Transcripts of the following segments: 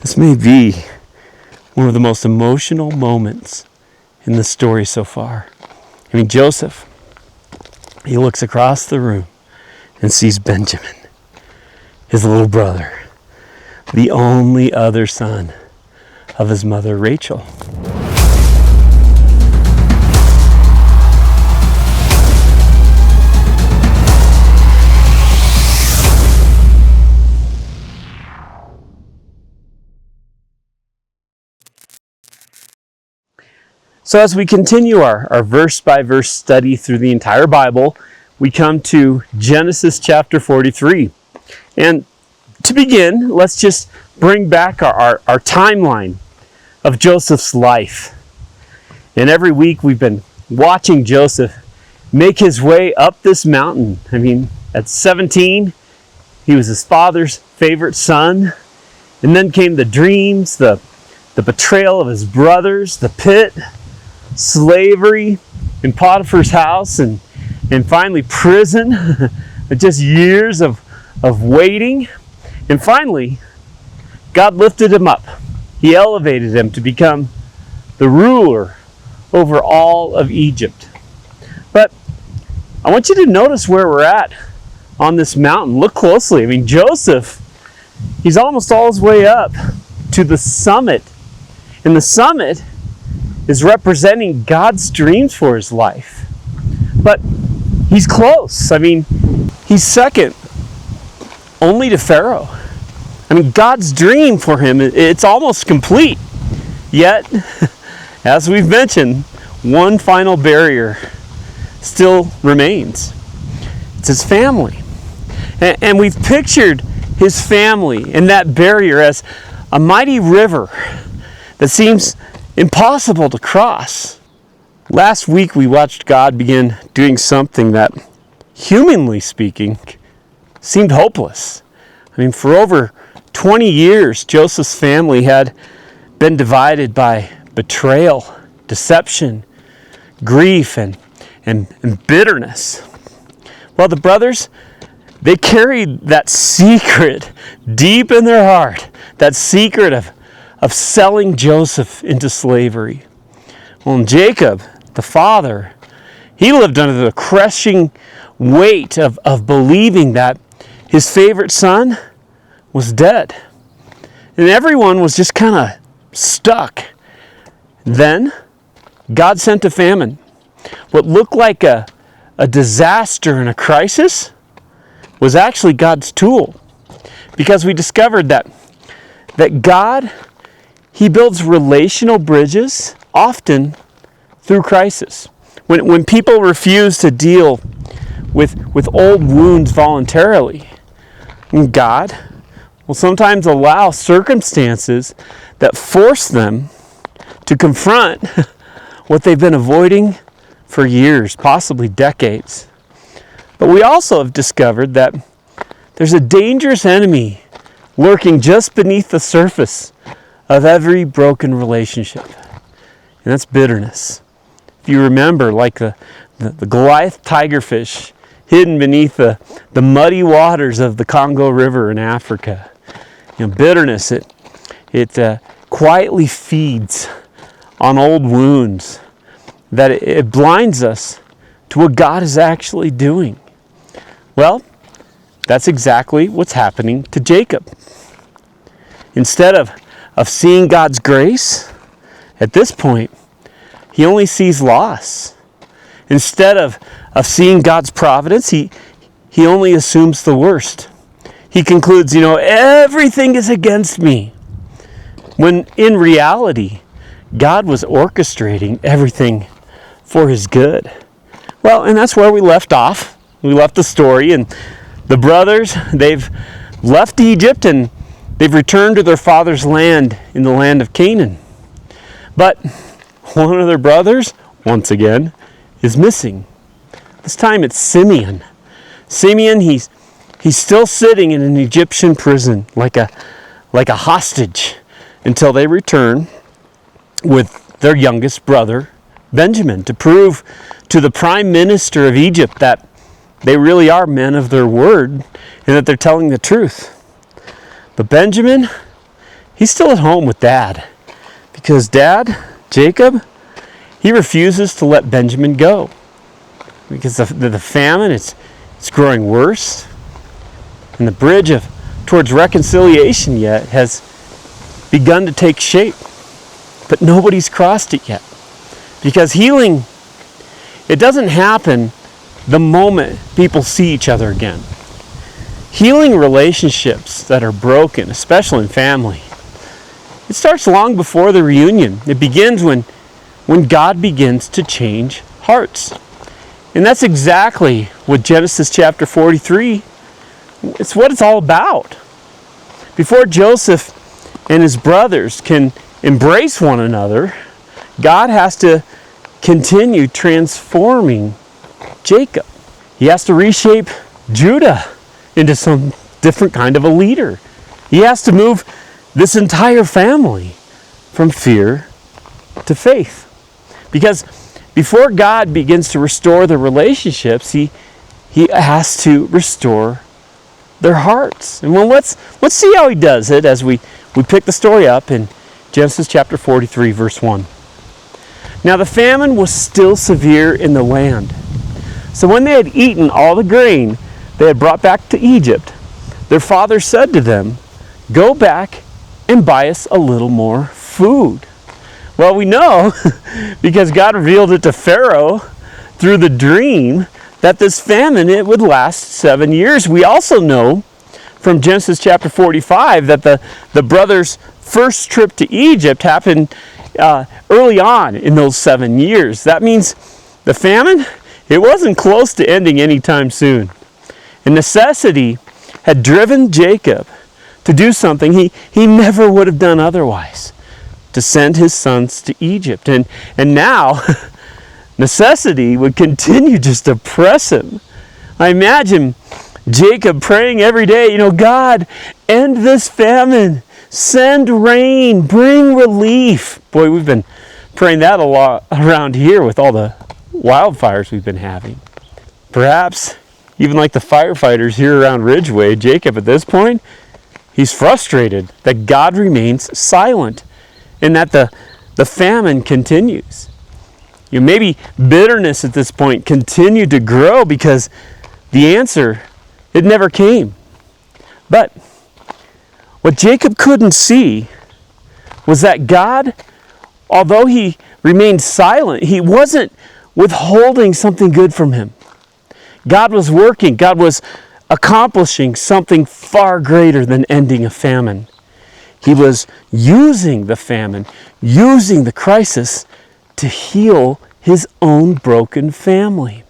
This may be one of the most emotional moments in the story so far. I mean, Joseph, he looks across the room and sees Benjamin, his little brother, the only other son of his mother Rachel. So as we continue our verse-by-verse study through the entire Bible, we come to Genesis chapter 43. And to begin, let's just bring back our timeline of Joseph's life. And every week we've been watching Joseph make his way up this mountain. I mean, at 17, he was his father's favorite son. And then came the dreams, the betrayal of his brothers, the pit, slavery in Potiphar's house, and finally prison. Just years of waiting. And finally, God lifted him up. He elevated him to become the ruler over all of Egypt. But I want you to notice where we're at on this mountain. Look closely. I mean, Joseph, he's almost all his way up to the summit. And the summit is representing God's dreams for his life. But he's close. I mean, he's second only to Pharaoh. I mean, God's dream for him, it's almost complete. Yet, as we've mentioned, one final barrier still remains. It's his family. And we've pictured his family and that barrier as a mighty river that seems impossible to cross. Last week we watched God begin doing something that, humanly speaking, seemed hopeless. I mean, for over 20 years, Joseph's family had been divided by betrayal, deception, grief, and bitterness. Well, the brothers, they carried that secret deep in their heart, that secret of selling Joseph into slavery. Well, and Jacob, the father, he lived under the crushing weight of believing that his favorite son was dead. And everyone was just kind of stuck. Then, God sent a famine. What looked like a disaster and a crisis was actually God's tool. Because we discovered that God, He builds relational bridges, often through crisis. When people refuse to deal with old wounds voluntarily, God will sometimes allow circumstances that force them to confront what they've been avoiding for years, possibly decades. But we also have discovered that there's a dangerous enemy lurking just beneath the surface of every broken relationship. And that's bitterness. If you remember, like the Goliath tigerfish hidden beneath the muddy waters of the Congo River in Africa. You know, bitterness, it quietly feeds on old wounds, that it blinds us to what God is actually doing. Well, that's exactly what's happening to Jacob. Instead of seeing God's grace, at this point, he only sees loss. Instead of seeing God's providence, he only assumes the worst. He concludes, everything is against me. When in reality, God was orchestrating everything for his good. Well, and that's where we left off. We left the story, and the brothers, they've left Egypt and they've returned to their father's land in the land of Canaan. But one of their brothers, once again, is missing. This time it's Simeon. Simeon, he's still sitting in an Egyptian prison like a hostage until they return with their youngest brother, Benjamin, to prove to the prime minister of Egypt that they really are men of their word and that they're telling the truth. But Benjamin, he's still at home with Dad. Because Dad, Jacob, he refuses to let Benjamin go. Because the famine, it's growing worse. And the bridge towards reconciliation yet has begun to take shape. But nobody's crossed it yet. Because healing, it doesn't happen the moment people see each other again. Healing relationships that are broken, especially in family, it starts long before the reunion. It begins when God begins to change hearts. And that's exactly what Genesis chapter 43, it's what it's all about. Before Joseph and his brothers can embrace one another, God has to continue transforming Jacob. He has to reshape Judah into some different kind of a leader. He has to move this entire family from fear to faith. Because before God begins to restore the relationships, he has to restore their hearts. And well, let's see how he does it as we pick the story up in Genesis chapter 43, verse 1. Now the famine was still severe in the land. So when they had eaten all the grain they had brought back to Egypt, their father said to them, "Go back and buy us a little more food." Well, we know, because God revealed it to Pharaoh through the dream, that this famine, it would last 7 years. We also know from Genesis chapter 45 that the brothers' first trip to Egypt happened early on in those 7 years. That means the famine, it wasn't close to ending anytime soon. And necessity had driven Jacob to do something he never would have done otherwise, to send his sons to Egypt. And now, necessity would continue just to press him. I imagine Jacob praying every day, God, end this famine, send rain, bring relief. Boy, we've been praying that a lot around here with all the wildfires we've been having. Perhaps, even like the firefighters here around Ridgeway, Jacob at this point, he's frustrated that God remains silent and that the famine continues. Maybe bitterness at this point continued to grow because the answer, it never came. But what Jacob couldn't see was that God, although he remained silent, he wasn't withholding something good from him. God was working. God was accomplishing something far greater than ending a famine. He was using the famine, using the crisis to heal his own broken family,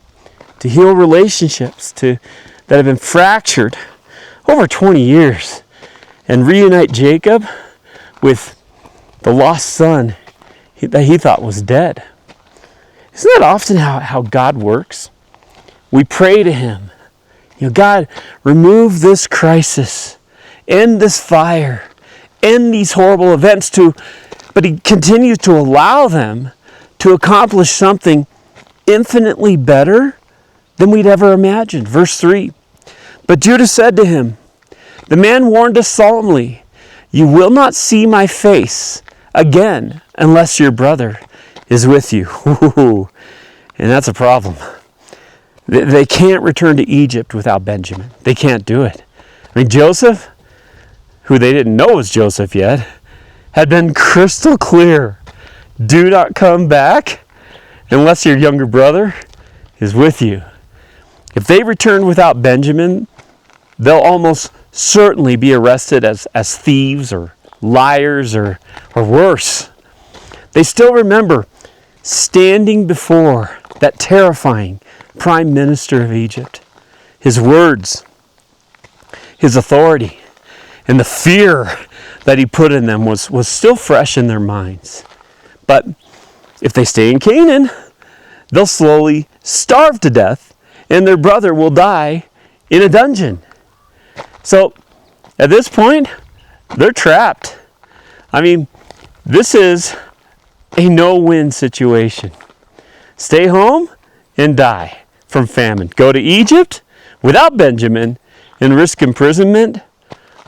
to heal relationships that have been fractured over 20 years, and reunite Jacob with the lost son that he thought was dead. Isn't that often how God works? We pray to him, God, remove this crisis, end this fire, end these horrible events, but he continues to allow them to accomplish something infinitely better than we'd ever imagined. Verse 3, but Judah said to him, the man warned us solemnly, you will not see my face again unless your brother is with you. And that's a problem. They can't return to Egypt without Benjamin. They can't do it. Joseph, who they didn't know was Joseph yet, had been crystal clear. Do not come back unless your younger brother is with you. If they return without Benjamin, they'll almost certainly be arrested as thieves or liars or worse. They still remember standing before that terrifying prime minister of Egypt. His words, his authority, and the fear that he put in them was still fresh in their minds. But if they stay in Canaan, they'll slowly starve to death, and their brother will die in a dungeon. So at this point, they're trapped. This is a no-win situation. Stay home and die from famine. Go to Egypt without Benjamin and risk imprisonment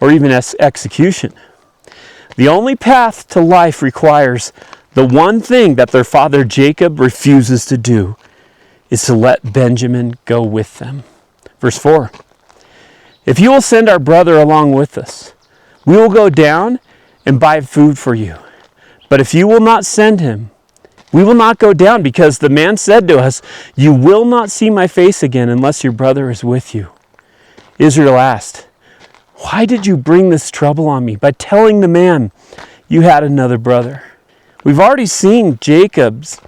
or even execution. The only path to life requires the one thing that their father Jacob refuses to do is to let Benjamin go with them. Verse 4. If you will send our brother along with us, we will go down and buy food for you. But if you will not send him, we will not go down, because the man said to us, you will not see my face again unless your brother is with you. Israel asked, why did you bring this trouble on me by telling the man you had another brother? We've already seen Jacob's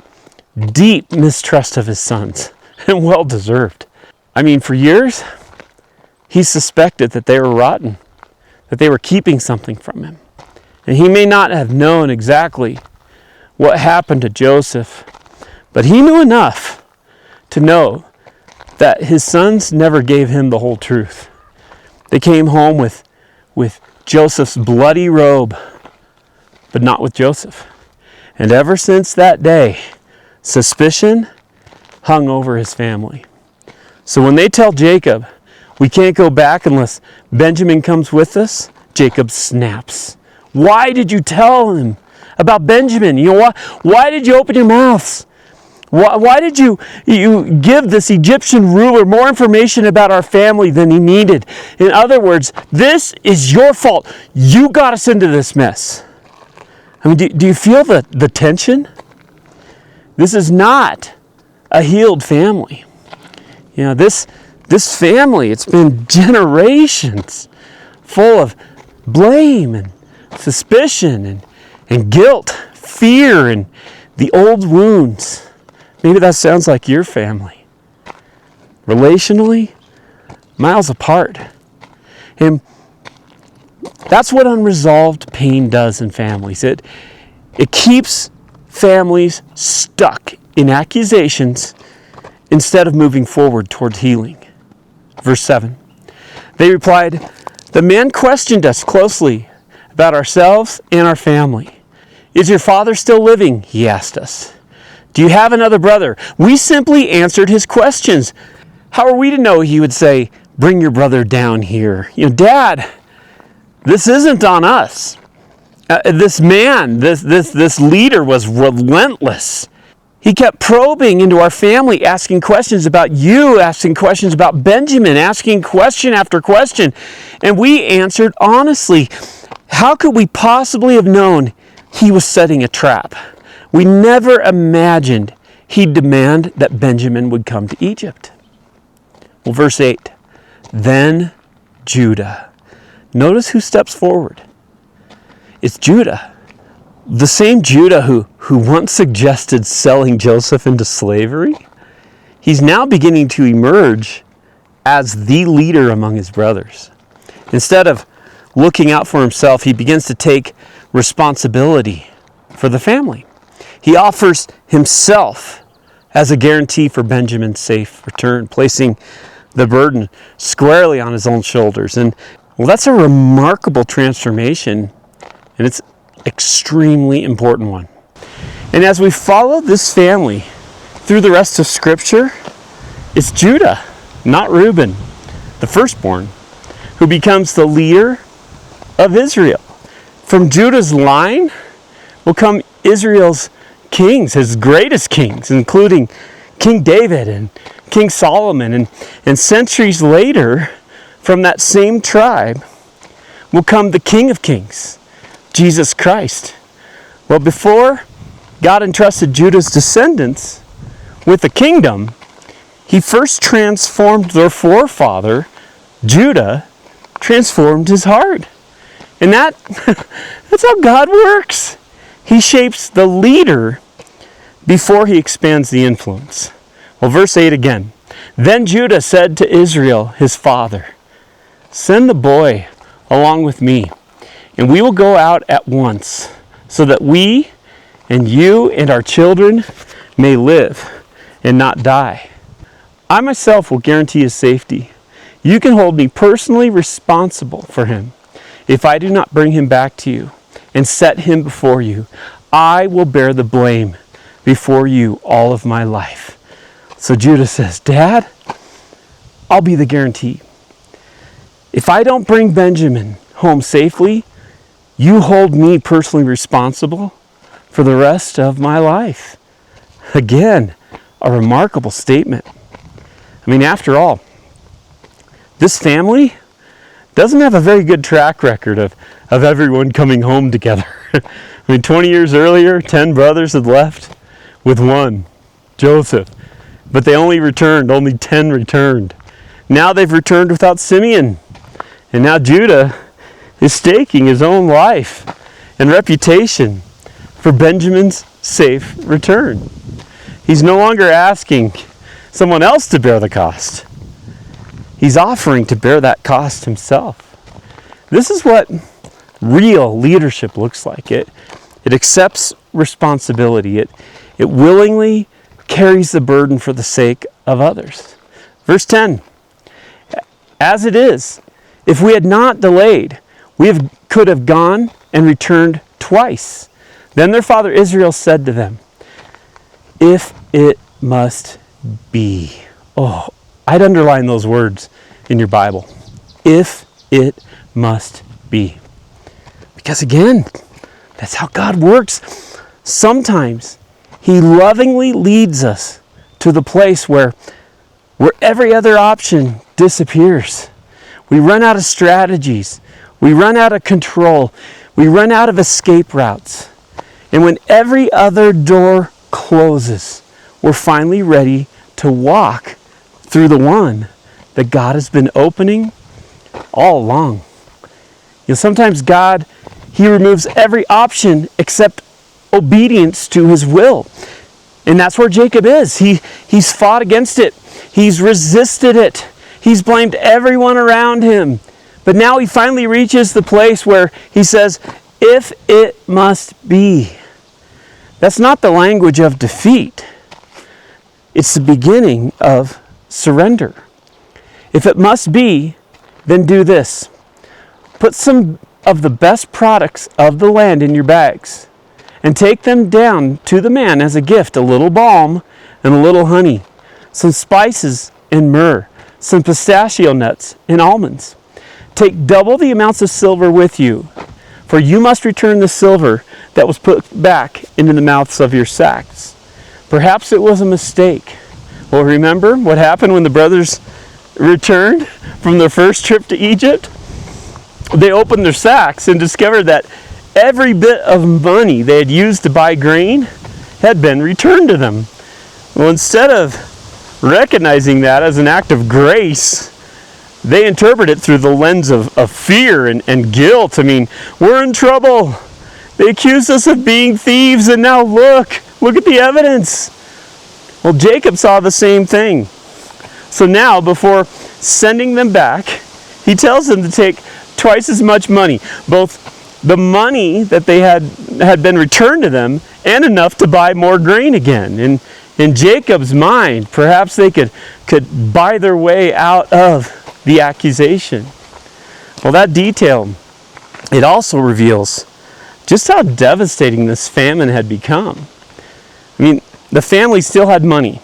deep mistrust of his sons, and well deserved. I mean, for years, he suspected that they were rotten, that they were keeping something from him. And he may not have known exactly what happened to Joseph, but he knew enough to know that his sons never gave him the whole truth. They came home with Joseph's bloody robe, but not with Joseph. And ever since that day, suspicion hung over his family. So when they tell Jacob, we can't go back unless Benjamin comes with us, Jacob snaps. Why did you tell him about Benjamin? You know, why did you open your mouths? Why did you give this Egyptian ruler more information about our family than he needed? In other words, this is your fault. You got us into this mess. I mean, do you feel the tension? This is not a healed family. You know, this family, it's been generations full of blame and suspicion and guilt, fear, and the old wounds. Maybe that sounds like your family. Relationally, miles apart. And that's what unresolved pain does in families. It keeps families stuck in accusations instead of moving forward toward healing. Verse 7. They replied, the man questioned us closely about ourselves and our family. Is your father still living? He asked us. Do you have another brother? We simply answered his questions. How are we to know? He would say, bring your brother down here. You know, Dad, this isn't on us. This man, this leader was relentless. He kept probing into our family, asking questions about you, asking questions about Benjamin, asking question after question. And we answered honestly. How could we possibly have known he was setting a trap? We never imagined he'd demand that Benjamin would come to Egypt. Well, verse 8. Then Judah. Notice who steps forward. It's Judah. The same Judah who once suggested selling Joseph into slavery. He's now beginning to emerge as the leader among his brothers. Instead of looking out for himself, he begins to take responsibility for the family. He offers himself as a guarantee for Benjamin's safe return, placing the burden squarely on his own shoulders. And well, that's a remarkable transformation, and it's extremely important one. And as we follow this family through the rest of Scripture, it's Judah, not Reuben, the firstborn, who becomes the leader of Israel. From Judah's line will come Israel's kings, his greatest kings, including King David and King Solomon. And centuries later, from that same tribe will come the King of Kings, Jesus Christ. Well, before God entrusted Judah's descendants with the kingdom, he first transformed their forefather, Judah, transformed his heart. And that's how God works. He shapes the leader before he expands the influence. Well, verse 8 again. Then Judah said to Israel, his father, send the boy along with me, and we will go out at once, so that we and you and our children may live and not die. I myself will guarantee his safety. You can hold me personally responsible for him. If I do not bring him back to you and set him before you, I will bear the blame before you all of my life. So Judah says, Dad, I'll be the guarantee. If I don't bring Benjamin home safely, you hold me personally responsible for the rest of my life. Again, a remarkable statement. I mean, after all, this family doesn't have a very good track record of everyone coming home together. I mean, 20 years earlier, 10 brothers had left with one, Joseph. But they only 10 returned. Now they've returned without Simeon. And now Judah is staking his own life and reputation for Benjamin's safe return. He's no longer asking someone else to bear the cost. He's offering to bear that cost himself. This is what real leadership looks like. It accepts responsibility. It willingly carries the burden for the sake of others. Verse 10, as it is, if we had not delayed, could have gone and returned twice. Then their father Israel said to them, if it must be. Oh, I'd underline those words in your Bible. If it must be. Because again, that's how God works. Sometimes He lovingly leads us to the place where every other option disappears. We run out of strategies. We run out of control. We run out of escape routes. And when every other door closes, we're finally ready to walk through the one that God has been opening all along. You know, sometimes God, He removes every option except obedience to His will. And that's where Jacob is. He's fought against it. He's resisted it. He's blamed everyone around him. But now he finally reaches the place where he says, if it must be. That's not the language of defeat. It's the beginning of surrender. If it must be, then do this. Put some of the best products of the land in your bags and take them down to the man as a gift, a little balm and a little honey, some spices and myrrh, some pistachio nuts and almonds. Take double the amounts of silver with you, for you must return the silver that was put back into the mouths of your sacks. Perhaps it was a mistake. Well, remember what happened when the brothers returned from their first trip to Egypt? They opened their sacks and discovered that every bit of money they had used to buy grain had been returned to them. Well, instead of recognizing that as an act of grace, they interpret it through the lens of fear and guilt. I mean, we're in trouble. They accused us of being thieves, and now look at the evidence. Well, Jacob saw the same thing. So now, before sending them back, he tells them to take twice as much money, both the money that they had been returned to them and enough to buy more grain again. And in Jacob's mind, perhaps they could buy their way out of the accusation. Well, that detail, it also reveals just how devastating this famine had become. I mean, the family still had money.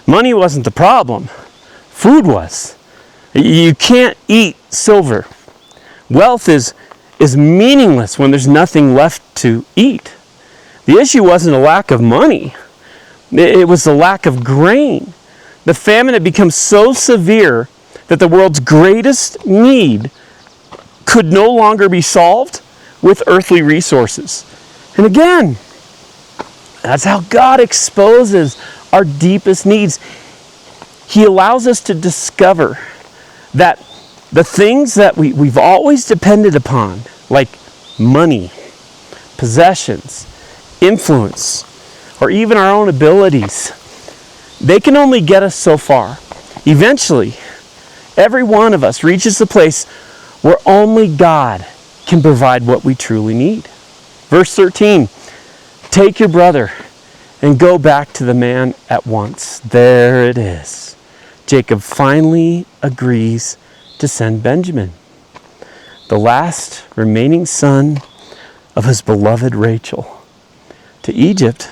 Money wasn't the problem. Food was. You can't eat silver. Wealth is meaningless when there's nothing left to eat. The issue wasn't a lack of money. It was the lack of grain. The famine had become so severe that the world's greatest need could no longer be solved with earthly resources. And again, that's how God exposes our deepest needs. He allows us to discover that the things that we've always depended upon, like money, possessions, influence, or even our own abilities, they can only get us so far. Eventually, every one of us reaches the place where only God can provide what we truly need. Verse 13, take your brother and go back to the man at once. There it is. Jacob finally agrees to send Benjamin, the last remaining son of his beloved Rachel, to Egypt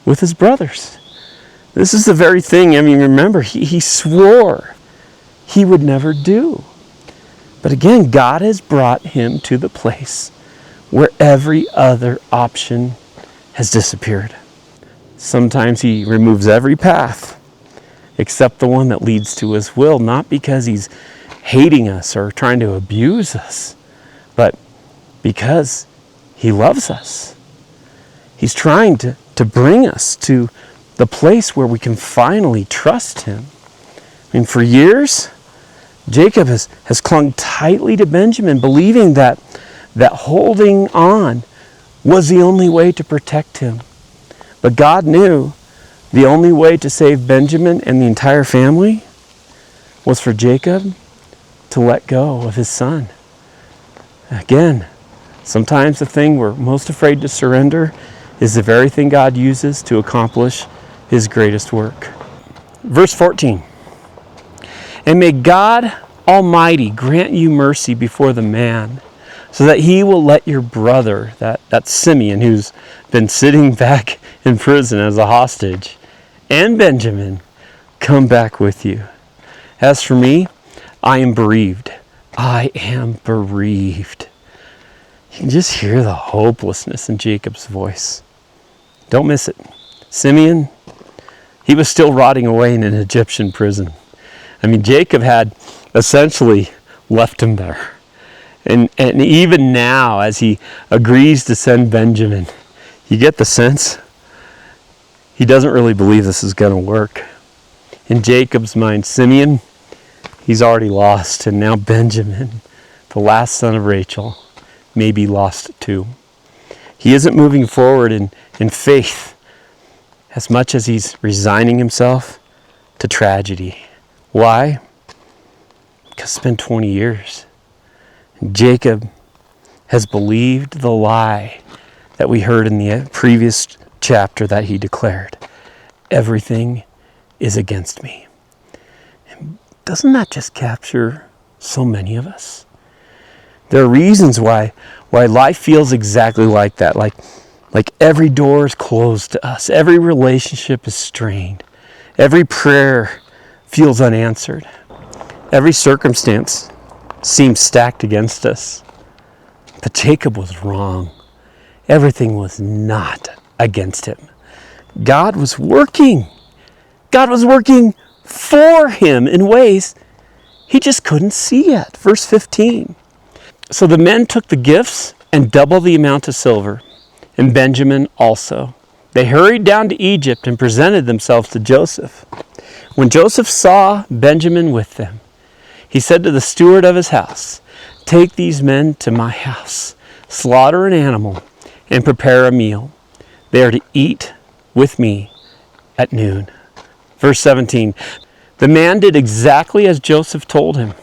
with his brothers. This is the very thing, remember, he swore he would never do. But again, God has brought him to the place where every other option has disappeared. Sometimes he removes every path except the one that leads to his will, not because he's hating us or trying to abuse us, but because he loves us. He's trying to bring us to the place where we can finally trust him. I mean, for years, Jacob has clung tightly to Benjamin, believing that holding on was the only way to protect him. But God knew the only way to save Benjamin and the entire family was for Jacob to let go of his son. Again, sometimes the thing we're most afraid to surrender is the very thing God uses to accomplish his greatest work. Verse 14. And may God Almighty grant you mercy before the man, so that he will let your brother, that Simeon, who's been sitting back in prison as a hostage, and Benjamin, come back with you. As for me, I am bereaved. I am bereaved. You can just hear the hopelessness in Jacob's voice. Don't miss it. Simeon, he was still rotting away in an Egyptian prison. I mean, Jacob had essentially left him there. And even now, as he agrees to send Benjamin, you get the sense he doesn't really believe this is going to work. In Jacob's mind, Simeon, he's already lost. And now Benjamin, the last son of Rachel, may be lost too. He isn't moving forward in faith as much as he's resigning himself to tragedy. Why? Because it's been 20 years. Jacob has believed the lie that we heard in the previous chapter that he declared. Everything is against me. And doesn't that just capture so many of us? There are reasons why life feels exactly like that. Like every door is closed to us. Every relationship is strained. Every prayer feels unanswered. Every circumstance seems stacked against us. But Jacob was wrong. Everything was not against him. God was working. God was working for him in ways he just couldn't see yet. Verse 15. So the men took the gifts and double the amount of silver, and Benjamin also. They hurried down to Egypt and presented themselves to Joseph. When Joseph saw Benjamin with them, he said to the steward of his house, "Take these men to my house, slaughter an animal, and prepare a meal. They are to eat with me at noon." Verse 17, the man did exactly as Joseph told him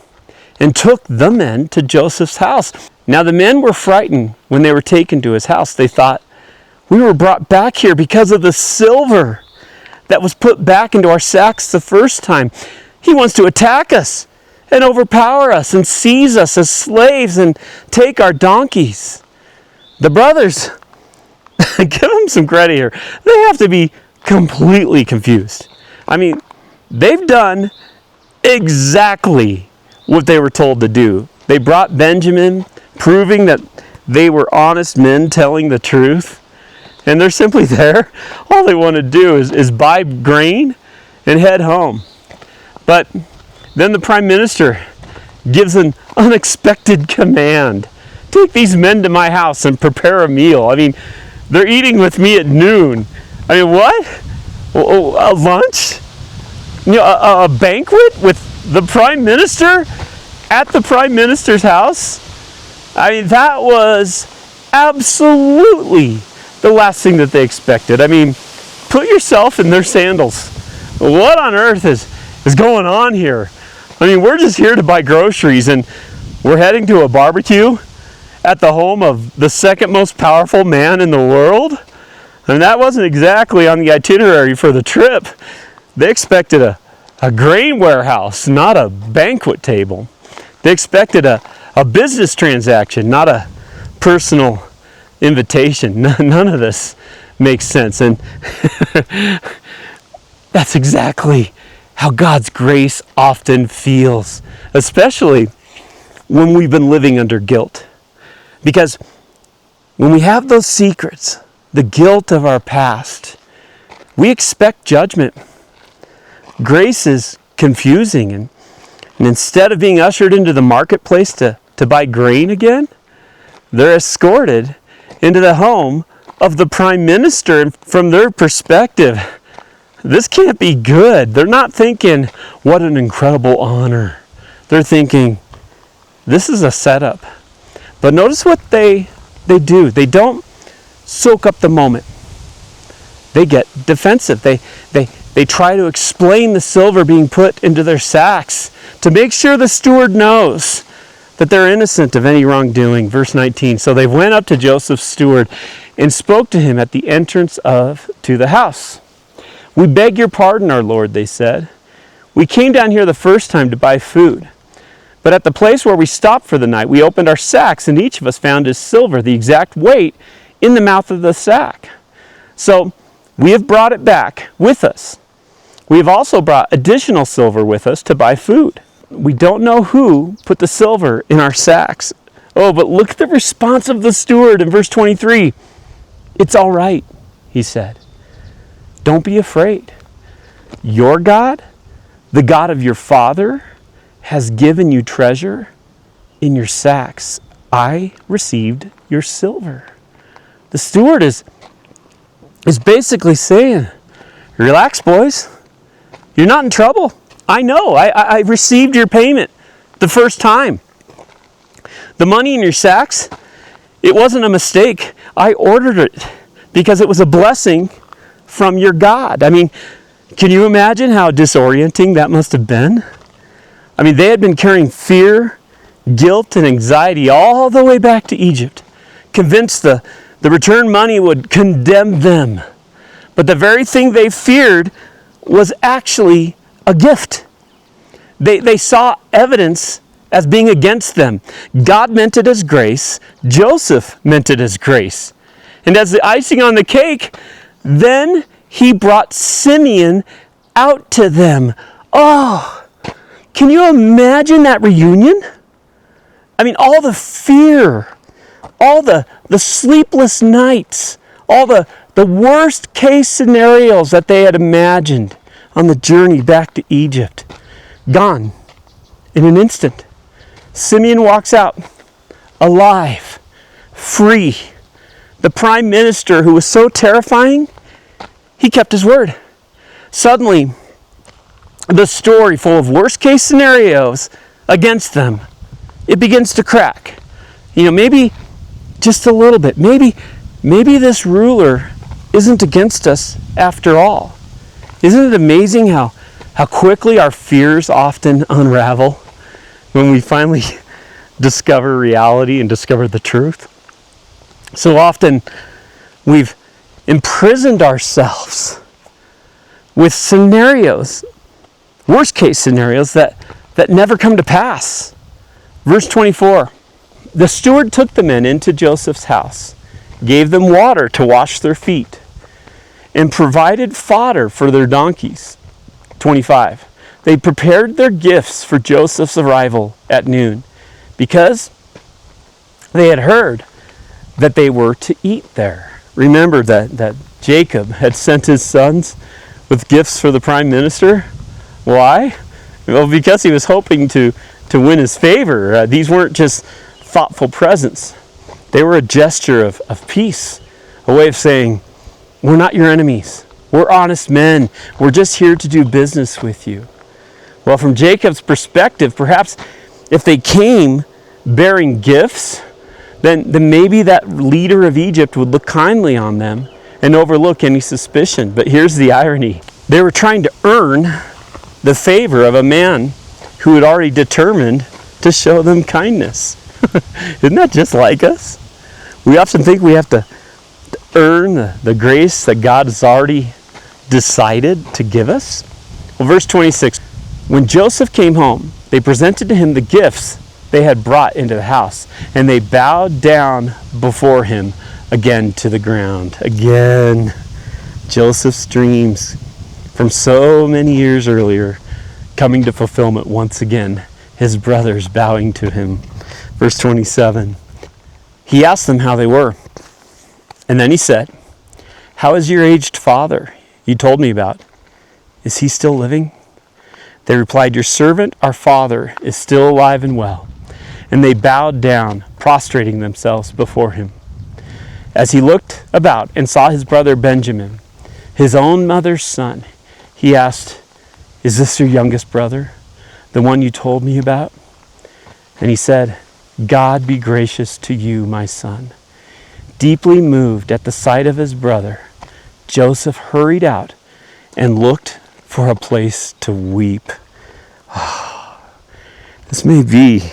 and took the men to Joseph's house. Now the men were frightened when they were taken to his house. They thought, "We were brought back here because of the silver that was put back into our sacks the first time. He wants to attack us and overpower us and seize us as slaves and take our donkeys." The brothers, give them some credit here, they have to be completely confused. I mean, they've done exactly what they were told to do. They brought Benjamin, proving that they were honest men telling the truth. And they're simply there. All they want to do is buy grain and head home. But then the prime minister gives an unexpected command. "Take these men to my house and prepare a meal." I mean, they're eating with me at noon. I mean, what? A lunch? You know, a banquet with the prime minister at the prime minister's house? I mean, that was absolutely the last thing that they expected. I mean, put yourself in their sandals. What on earth is going on here? I mean, we're just here to buy groceries and we're heading to a barbecue at the home of the second most powerful man in the world? And that wasn't exactly on the itinerary for the trip. They expected a grain warehouse, not a banquet table. They expected a business transaction, not a personal invitation. None of this makes sense. And that's exactly how God's grace often feels, especially when we've been living under guilt. Because When we have those secrets, the guilt of our past, we expect judgment. Grace is confusing, and instead of being ushered into the marketplace to buy grain again, they're escorted into the home of the prime minister. And from their perspective, this can't be good. They're not thinking, what an incredible honor. They're thinking, this is a setup. But notice what they do. They don't soak up the moment. They get defensive. They try to explain the silver being put into their sacks to make sure the steward knows that they're innocent of any wrongdoing. Verse 19, so they went up to Joseph's steward and spoke to him at the entrance to the house. We beg your pardon, our lord, they said. We came down here the first time to buy food. But at the place where we stopped for the night, we opened our sacks, and each of us found his silver, the exact weight, in the mouth of the sack. So we have brought it back with us. We have also brought additional silver with us to buy food. We don't know who put the silver in our sacks. Oh, but look at the response of the steward in verse 23. It's all right, he said. Don't be afraid. Your God, the God of your father, has given you treasure in your sacks. I received your silver. The steward is basically saying, relax, boys. You're not in trouble. I know. I received your payment the first time. The money in your sacks, it wasn't a mistake. I ordered it because it was a blessing from your God. I mean, can you imagine how disorienting that must have been? I mean, they had been carrying fear, guilt, and anxiety all the way back to Egypt, convinced the return money would condemn them. But the very thing they feared was actually a gift. They saw evidence as being against them. God meant it as grace. Joseph meant it as grace. And as the icing on the cake, then he brought Simeon out to them. Oh, can you imagine that reunion? I mean, all the fear, all the sleepless nights, all the worst case scenarios that they had imagined on the journey back to Egypt, gone in an instant. Simeon walks out alive, free. The prime minister, who was so terrifying, he kept his word. Suddenly, the story full of worst case scenarios against them, it begins to crack. You know, maybe just a little bit. Maybe this ruler isn't against us after all. Isn't it amazing how quickly our fears often unravel when we finally discover reality and discover the truth? So often we've imprisoned ourselves with scenarios, worst case scenarios that never come to pass. Verse 24, the steward took the men into Joseph's house, gave them water to wash their feet, and provided fodder for their donkeys. 25, they prepared their gifts for Joseph's arrival at noon, because they had heard that they were to eat there. Remember that Jacob had sent his sons with gifts for the prime minister. Why? Well, because he was hoping to win his favor. These weren't just thoughtful presents. They were a gesture of peace, a way of saying, we're not your enemies. We're honest men. We're just here to do business with you. Well, from Jacob's perspective, perhaps if they came bearing gifts, then maybe that leader of Egypt would look kindly on them and overlook any suspicion. But here's the irony. They were trying to earn the favor of a man who had already determined to show them kindness. Isn't that just like us? We often think we have to earn the grace that God has already decided to give us. Well, verse 26, when Joseph came home, they presented to him the gifts they had brought into the house, and they bowed down before him again to the ground. Again, Joseph's dreams from so many years earlier coming to fulfillment once again, his brothers bowing to him. Verse 27, he asked them how they were. And then he said, "How is your aged father you told me about? Is he still living?" They replied, "Your servant, our father, is still alive and well." And they bowed down, prostrating themselves before him. As he looked about and saw his brother Benjamin, his own mother's son, he asked, "Is this your youngest brother, the one you told me about?" And he said, "God be gracious to you, my son." Deeply moved at the sight of his brother, Joseph hurried out and looked for a place to weep. This may be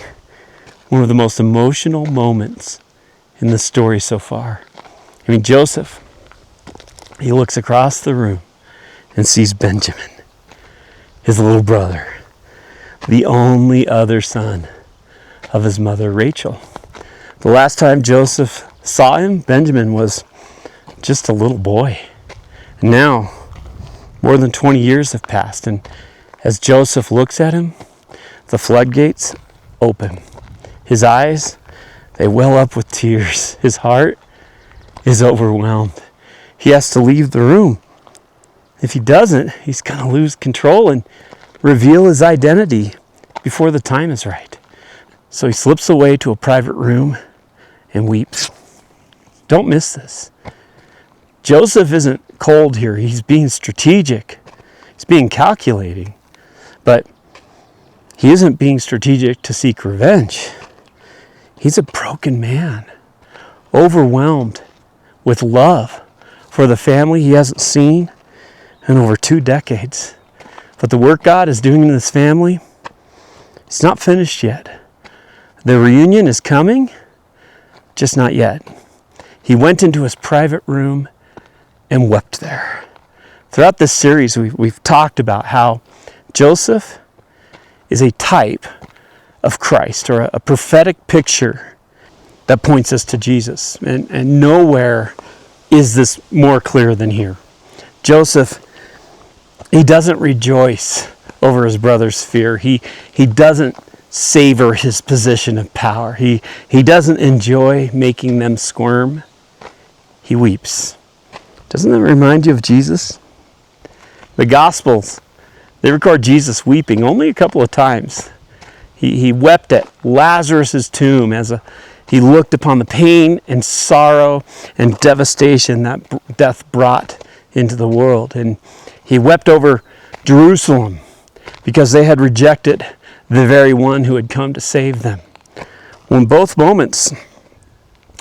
one of the most emotional moments in the story so far. I mean, Joseph, he looks across the room and sees Benjamin, his little brother, the only other son of his mother Rachel. The last time Joseph saw him, Benjamin was just a little boy. And now, more than 20 years have passed, and as Joseph looks at him, the floodgates open. His eyes, they well up with tears. His heart is overwhelmed. He has to leave the room. If he doesn't, he's going to lose control and reveal his identity before the time is right. So he slips away to a private room and weeps. Don't miss this. Joseph isn't cold here. He's being strategic. He's being calculating. But he isn't being strategic to seek revenge. He's a broken man, overwhelmed with love for the family he hasn't seen in over 2 decades. But the work God is doing in this family, it's not finished yet. The reunion is coming, just not yet. He went into his private room and wept there. Throughout this series, we've talked about how Joseph is a type of Christ, or a prophetic picture that points us to Jesus. And nowhere is this more clear than here. Joseph, he doesn't rejoice over his brother's fear. He doesn't savor his position of power. He doesn't enjoy making them squirm. He weeps. Doesn't that remind you of Jesus? The Gospels, they record Jesus weeping only a couple of times. He wept at Lazarus' tomb as he looked upon the pain and sorrow and devastation that death brought into the world. And he wept over Jerusalem because they had rejected the very one who had come to save them. Well, in both moments,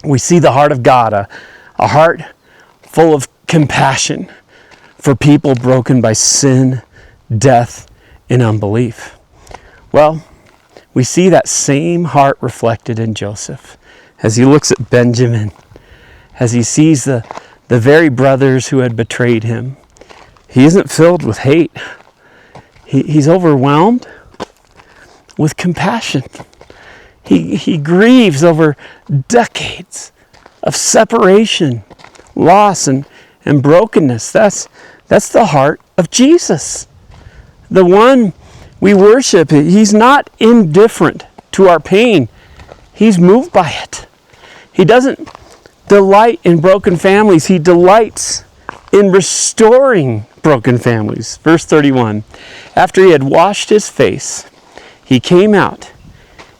we see the heart of God, a heart full of compassion for people broken by sin, death, and unbelief. Well, we see that same heart reflected in Joseph as he looks at Benjamin, as he sees the very brothers who had betrayed him. He isn't filled with hate. He's overwhelmed with compassion. He grieves over decades of separation, loss, and brokenness. That's the heart of Jesus. The one we worship, he's not indifferent to our pain. He's moved by it. He doesn't delight in broken families. He delights in restoring broken families. Verse 31, after he had washed his face, he came out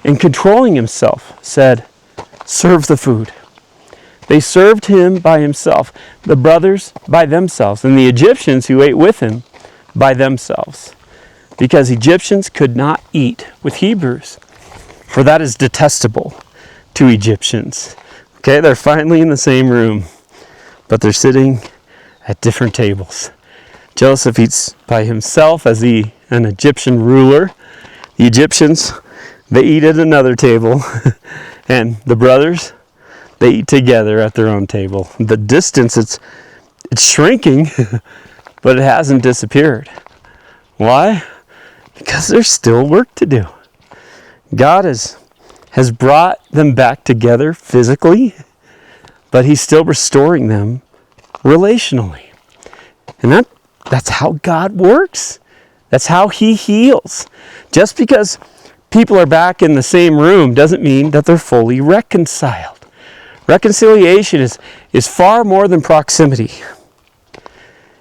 and, controlling himself, said, "Serve the food." They served him by himself, the brothers by themselves, and the Egyptians who ate with him by themselves, because Egyptians could not eat with Hebrews, for that is detestable to Egyptians. Okay, they're finally in the same room, but they're sitting at different tables. Joseph eats by himself as an Egyptian ruler. The Egyptians, they eat at another table, and the brothers, they eat together at their own table. The distance, it's shrinking, but it hasn't disappeared. Why? Because there's still work to do. God has brought them back together physically, but he's still restoring them relationally. And that's how God works. That's how he heals. Just because people are back in the same room doesn't mean that they're fully reconciled. Reconciliation is far more than proximity.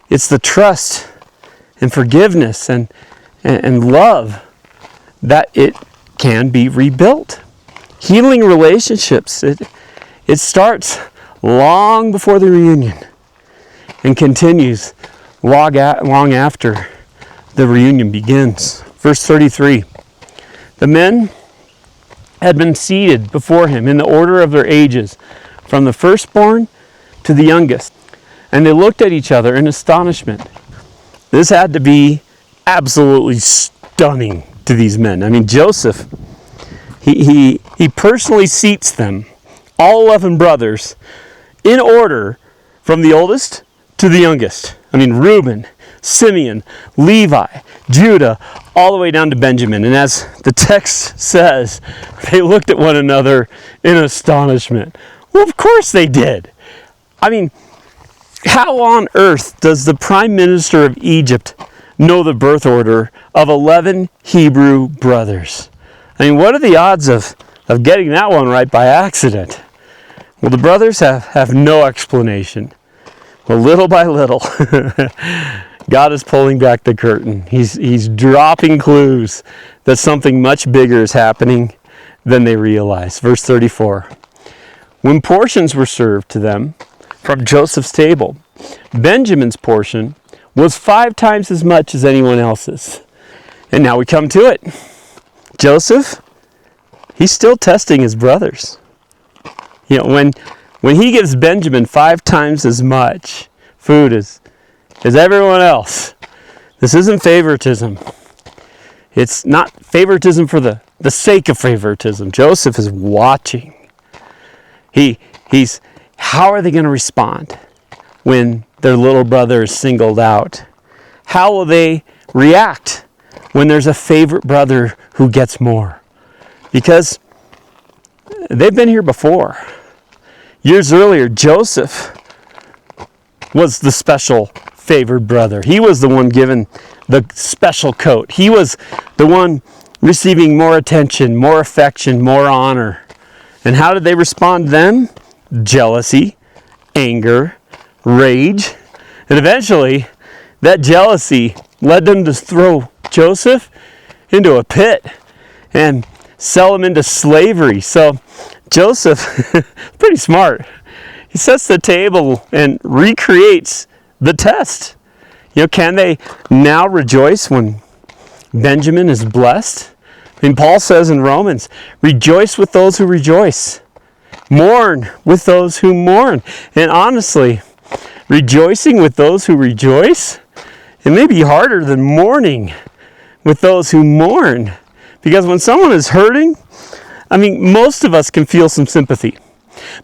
It's the trust and forgiveness and love that it can be rebuilt. Healing relationships, it starts long before the reunion and continues long after the reunion begins. Verse 33, the men had been seated before him in the order of their ages, from the firstborn to the youngest. And they looked at each other in astonishment. This had to be absolutely stunning to these men. I mean, Joseph, he personally seats them, all 11 brothers, in order from the oldest to the youngest. I mean, Reuben, Simeon, Levi, Judah, all the way down to Benjamin. And as the text says, they looked at one another in astonishment. Well, of course they did. I mean, how on earth does the prime minister of Egypt know the birth order of 11 Hebrew brothers? I mean, what are the odds of getting that one right by accident? Well, the brothers have no explanation. Well, little by little, God is pulling back the curtain. He's dropping clues that something much bigger is happening than they realize. Verse 34. When portions were served to them from Joseph's table, Benjamin's portion was 5 times as much as anyone else's. And now we come to it. Joseph, he's still testing his brothers. You know, when he gives Benjamin 5 times as much food as everyone else, this isn't favoritism. It's not favoritism for the sake of favoritism. Joseph is watching. He's how are they going to respond when their little brother is singled out? How will they react when there's a favorite brother who gets more? Because they've been here before. Years earlier, Joseph was the special favored brother. He was the one given the special coat. He was the one receiving more attention, more affection, more honor. And how did they respond then? Jealousy, anger, rage. And eventually, that jealousy led them to throw Joseph into a pit and sell him into slavery. So Joseph, pretty smart. He sets the table and recreates the test. You know, can they now rejoice when Benjamin is blessed? I mean, Paul says in Romans, rejoice with those who rejoice. Mourn with those who mourn. And honestly, rejoicing with those who rejoice, it may be harder than mourning with those who mourn. Because when someone is hurting, I mean, most of us can feel some sympathy.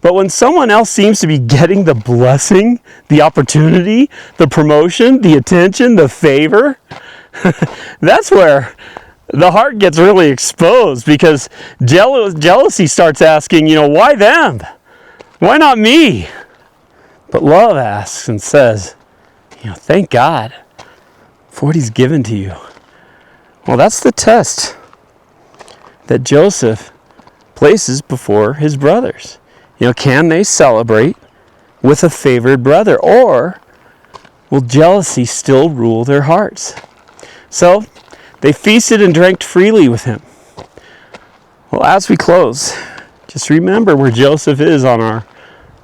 But when someone else seems to be getting the blessing, the opportunity, the promotion, the attention, the favor, that's where the heart gets really exposed, because jealousy starts asking, why them? Why not me? But love asks and says, thank God for what he's given to you. Well, that's the test that Joseph places before his brothers. Can they celebrate with a favored brother, or will jealousy still rule their hearts? So they feasted and drank freely with him. Well, as we close, just remember where Joseph is on our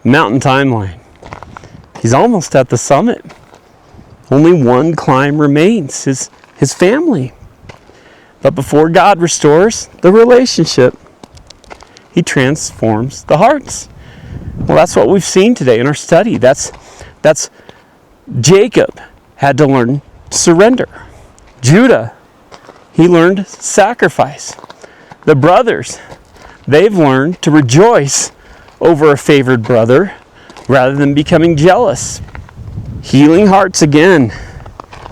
mountain timeline. He's almost at the summit. Only one climb remains, his family. But before God restores the relationship, he transforms the hearts. Well, that's what we've seen today in our study. That's Jacob had to learn surrender. Judah, he learned sacrifice. The brothers, they've learned to rejoice over a favored brother rather than becoming jealous. Healing hearts again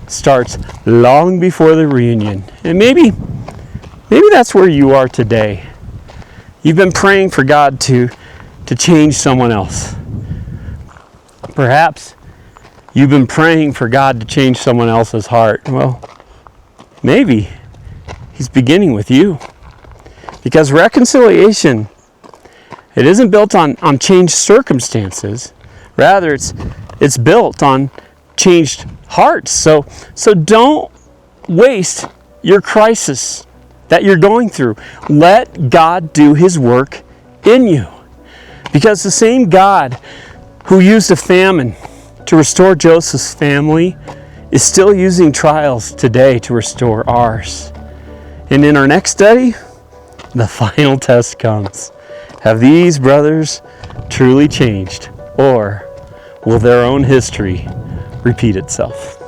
starts long before the reunion. And maybe that's where you are today. You've been praying for God to change someone else. Perhaps you've been praying for God to change someone else's heart. Well, maybe he's beginning with you. Because reconciliation It isn't built on changed circumstances. Rather, it's built on changed hearts. So don't waste your crisis that you're going through. Let God do His work in you. Because the same God who used a famine to restore Joseph's family is still using trials today to restore ours. And in our next study, the final test comes. Have these brothers truly changed, or will their own history repeat itself?